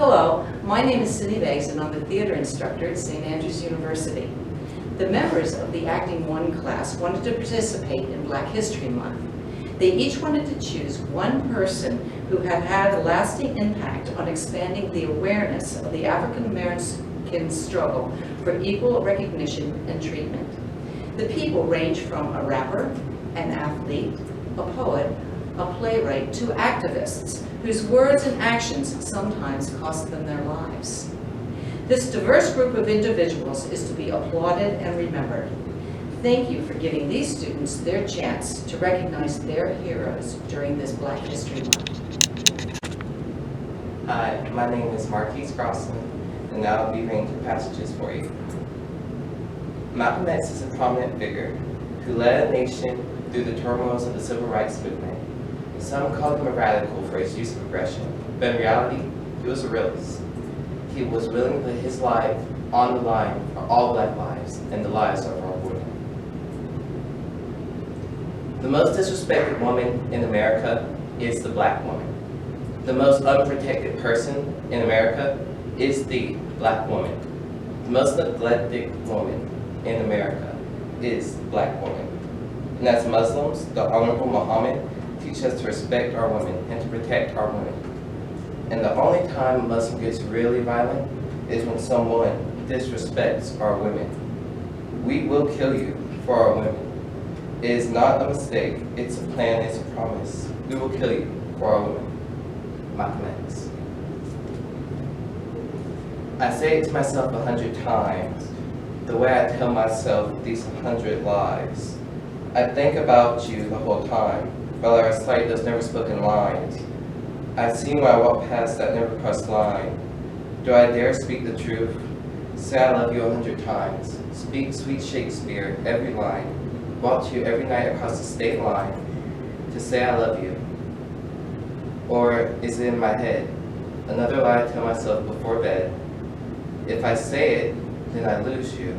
Hello, my name is Cindy Beggs and I'm a theater instructor at St. Andrews University. The members of the Acting 1 class wanted to participate in Black History Month. They each wanted to choose one person who had had a lasting impact on expanding the awareness of the African American struggle for equal recognition and treatment. The people range from a rapper, an athlete, a poet, a playwright, to activists whose words and actions sometimes cost them their lives. This diverse group of individuals is to be applauded and remembered. Thank you for giving these students their chance to recognize their heroes during this Black History Month. Hi, my name is Marquise Grosson, and I'll be reading two passages for you. Malcolm X is a prominent figure who led a nation through the turmoils of the Civil Rights Movement. Some called him a radical for his use of aggression, but in reality, he was a realist. He was willing to put his life on the line for all Black lives and the lives of our women. The most disrespected woman in America is the Black woman. The most unprotected person in America is the Black woman. The most neglected woman in America is the Black woman. And as Muslims, the Honorable Muhammad teach us to respect our women and to protect our women. And the only time a Muslim gets really violent is when someone disrespects our women. We will kill you for our women. It is not a mistake, it's a plan, it's a promise. We will kill you for our women. Malcolm X. I say it to myself 100 times, the way I tell myself these 100 lies. I think about you the whole time, while I recite those never spoken lines. I see when I walk past that never crossed line. Do I dare speak the truth? Say I love you 100 times. Speak sweet Shakespeare, every line. Walk to you every night across the state line to say I love you. Or is it in my head? Another lie I tell myself before bed. If I say it, then I lose you.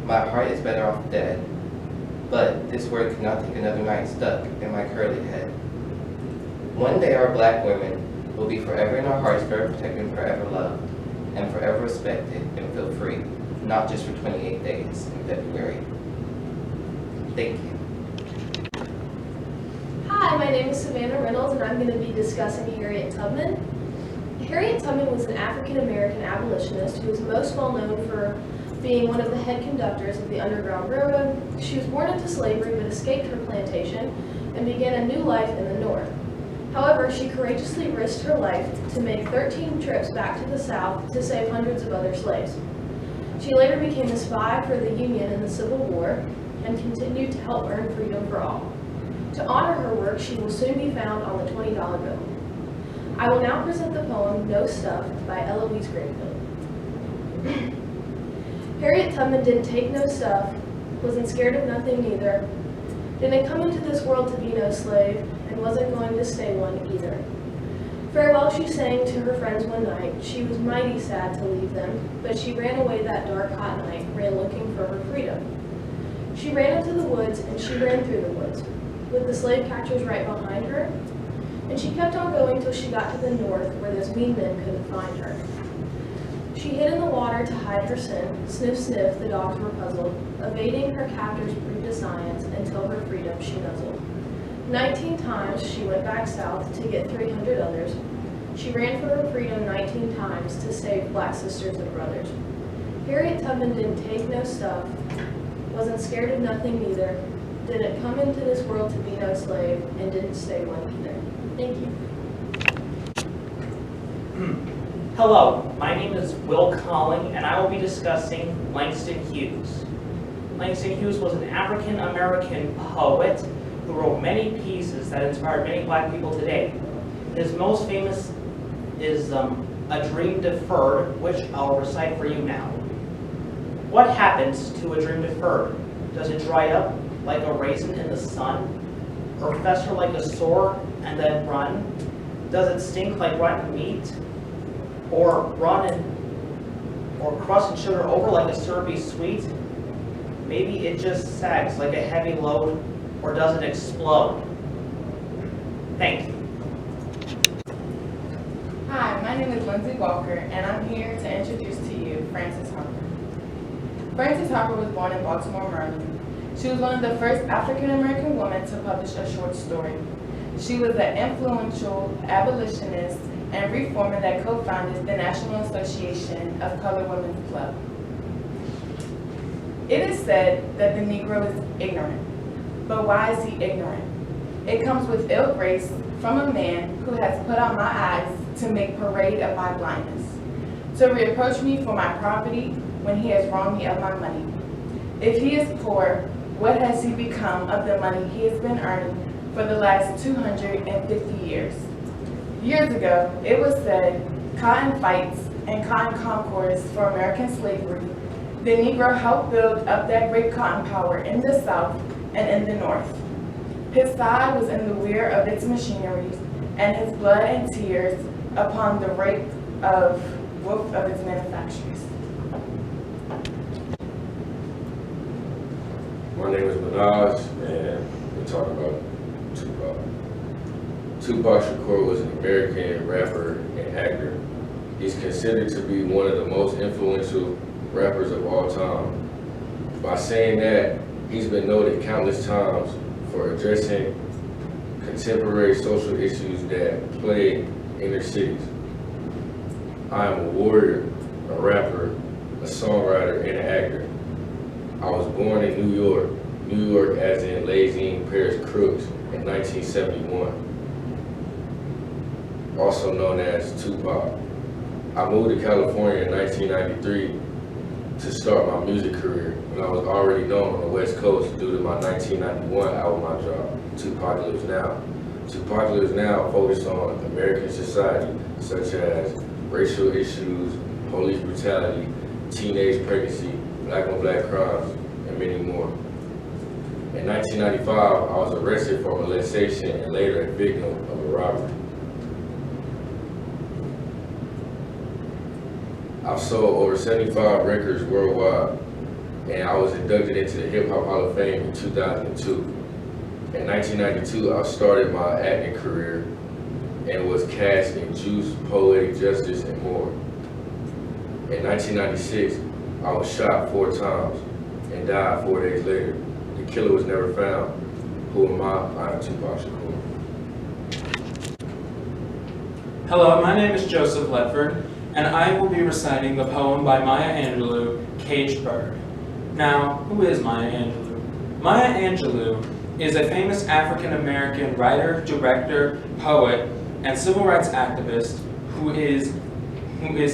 My heart is better off dead. But this word cannot take another night stuck in my curly head. One day our Black women will be forever in our hearts, forever protected, forever loved, and forever respected and feel free, not just for 28 days in February. Thank you. Hi, my name is Savannah Reynolds, and I'm going to be discussing Harriet Tubman. Harriet Tubman was an African-American abolitionist who is most well known for being one of the head conductors of the Underground Railroad. She was born into slavery but escaped her plantation and began a new life in the North. However, she courageously risked her life to make 13 trips back to the South to save hundreds of other slaves. She later became a spy for the Union in the Civil War and continued to help earn freedom for all. To honor her work, she will soon be found on the $20 bill. I will now present the poem No Stuff by Eloise Greenfield. Harriet Tubman didn't take no stuff, wasn't scared of nothing neither, didn't come into this world to be no slave, and wasn't going to stay one either. Farewell she sang to her friends one night. She was mighty sad to leave them, but she ran away that dark hot night, ran looking for her freedom. She ran into the woods, and she ran through the woods, with the slave catchers right behind her, and she kept on going till she got to the north, where those mean men couldn't find her. She hid in the water to hide her sin. Sniff, sniff, the dogs were puzzled, evading her captors' brute defiance until her freedom she nuzzled. 19 times she went back south to get 300 others. She ran for her freedom 19 times to save Black sisters and brothers. Harriet Tubman didn't take no stuff, wasn't scared of nothing neither, didn't come into this world to be no slave, and didn't stay one either. Thank you. Hello, my name is Will Colling, and I will be discussing Langston Hughes. Langston Hughes was an African-American poet who wrote many pieces that inspired many Black people today. His most famous is A Dream Deferred, which I'll recite for you now. What happens to a dream deferred? Does it dry up like a raisin in the sun? Or fester like a sore and then run? Does it stink like rotten meat? Or or crust and sugar over like a syrupy sweet? Maybe it just sags like a heavy load, or does it explode? Thank you. Hi, My name is Lindsay Walker, and I'm here to introduce to you Frances Harper. Frances Harper was born in Baltimore, Maryland. She was one of the first African-American women to publish a short story. She was an influential abolitionist and reformer that co-founded the National Association of Colored Women's Club. It is said that the Negro is ignorant, but why is he ignorant? It comes with ill grace from a man who has put out my eyes to make parade of my blindness, to reproach me for my property when he has wronged me of my money. If he is poor, what has he become of the money he has been earning for the last 250 years? Years ago, it was said, cotton fights and cotton concords for American slavery. The Negro helped build up that great cotton power in the South and in the North. His side was in the wear of its machineries, and his blood and tears upon the rake of both of its manufactories. My name is Minaj, and we're talking about Tupac. Tupac Shakur was an American rapper and actor. He's considered to be one of the most influential rappers of all time. By saying that, he's been noted countless times for addressing contemporary social issues that plague inner cities. I am a warrior, a rapper, a songwriter, and an actor. I was born in New York as in Lazine Parish Crooks in 1971, also known as Tupac. I moved to California in 1993 to start my music career when I was already known on the West Coast due to my 1991 album I dropped, Tupac Lives Now. Tupac Lives Now focused on American society, such as racial issues, police brutality, teenage pregnancy, black on black crimes, and many more. In 1995, I was arrested for molestation and later a victim of a robbery. I've sold over 75 records worldwide, and I was inducted into the Hip Hop Hall of Fame in 2002. In 1992, I started my acting career and was cast in Juice, Poetic Justice, and more. In 1996, I was shot 4 times and died 4 days later. The killer was never found. Who am I? I am Tupac Shakur. Hello, my name is Joseph Ledford, and I will be reciting the poem by Maya Angelou, Caged Bird. Now, who is Maya Angelou? Maya Angelou is a famous African-American writer, director, poet, and civil rights activist who is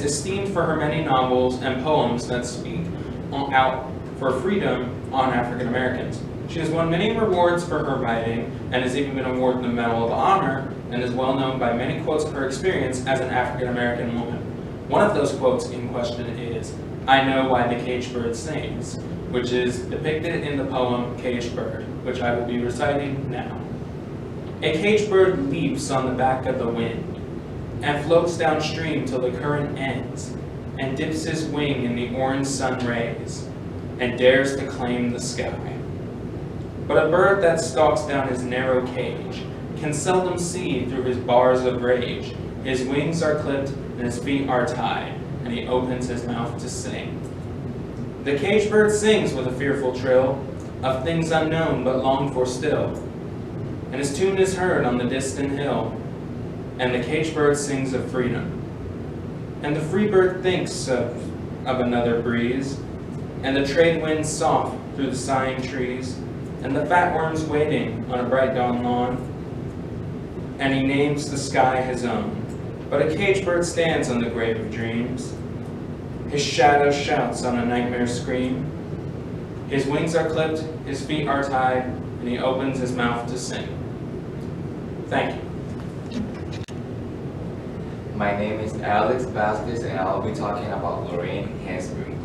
esteemed for her many novels and poems that speak out for freedom on African Americans. She has won many rewards for her writing and has even been awarded the Medal of Honor and is well known by many quotes of her experience as an African American woman. One of those quotes in question is, "I know why the caged bird sings," which is depicted in the poem Caged Bird, which I will be reciting now. A caged bird leaps on the back of the wind and floats downstream till the current ends and dips his wing in the orange sun rays and dares to claim the sky. But a bird that stalks down his narrow cage can seldom see through his bars of rage. His wings are clipped and his feet are tied, and he opens his mouth to sing. The caged bird sings with a fearful trill of things unknown but longed for still, and his tune is heard on the distant hill, and the caged bird sings of freedom. And the free bird thinks of another breeze, and the trade winds soft through the sighing trees, and the fat worms waiting on a bright dawn lawn, and he names the sky his own. But a caged bird stands on the grave of dreams. His shadow shouts on a nightmare scream. His wings are clipped, his feet are tied, and he opens his mouth to sing. Thank you. My name is Alex Vasquez, and I'll be talking about Lorraine Hansberry.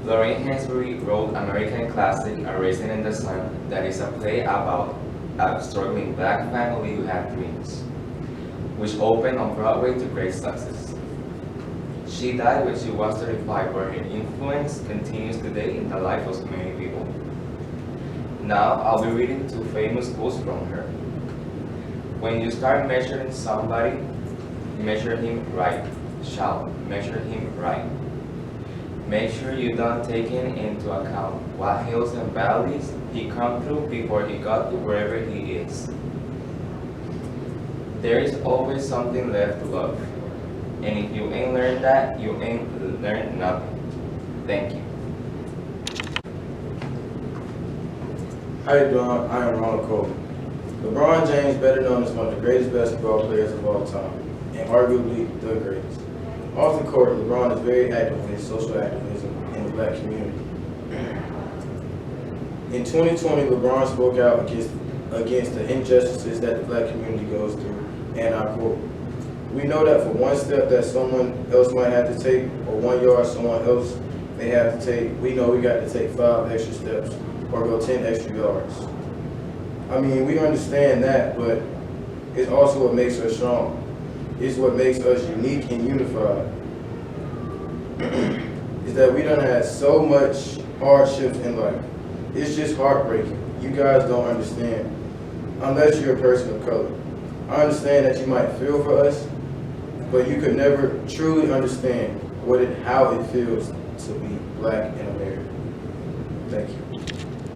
Lorraine Hansberry wrote American classic A Raisin in the Sun, that is a play about a struggling black family who had dreams, which opened on Broadway to great success. She died when she was 35, but her influence continues today in the life of many people. Now I'll be reading 2 famous quotes from her. When you start measuring somebody measure him right. Shall measure him right. Make sure you don't take into account what hills and valleys he come through before he got to wherever he is. There is always something left to love. And if you ain't learned that, you ain't learned nothing. Thank you. How you doing? I am Ronald. LeBron James, better known as one of the greatest basketball players of all time, and arguably the greatest. Off the court, LeBron is very active in his social activism in the black community. In 2020, LeBron spoke out against the injustices that the black community goes through, and I quote, "We know that for one step that someone else might have to take, or 1 yard someone else may have to take, we know we got to take 5 extra steps or go 10 extra yards." I mean, we understand that, but it's also what makes us strong. It's what makes us unique and unified. Is that we done had so much hardships in life. It's just heartbreaking. You guys don't understand, unless you're a person of color. I understand that you might feel for us, but you could never truly understand how it feels to be black in America. Thank you.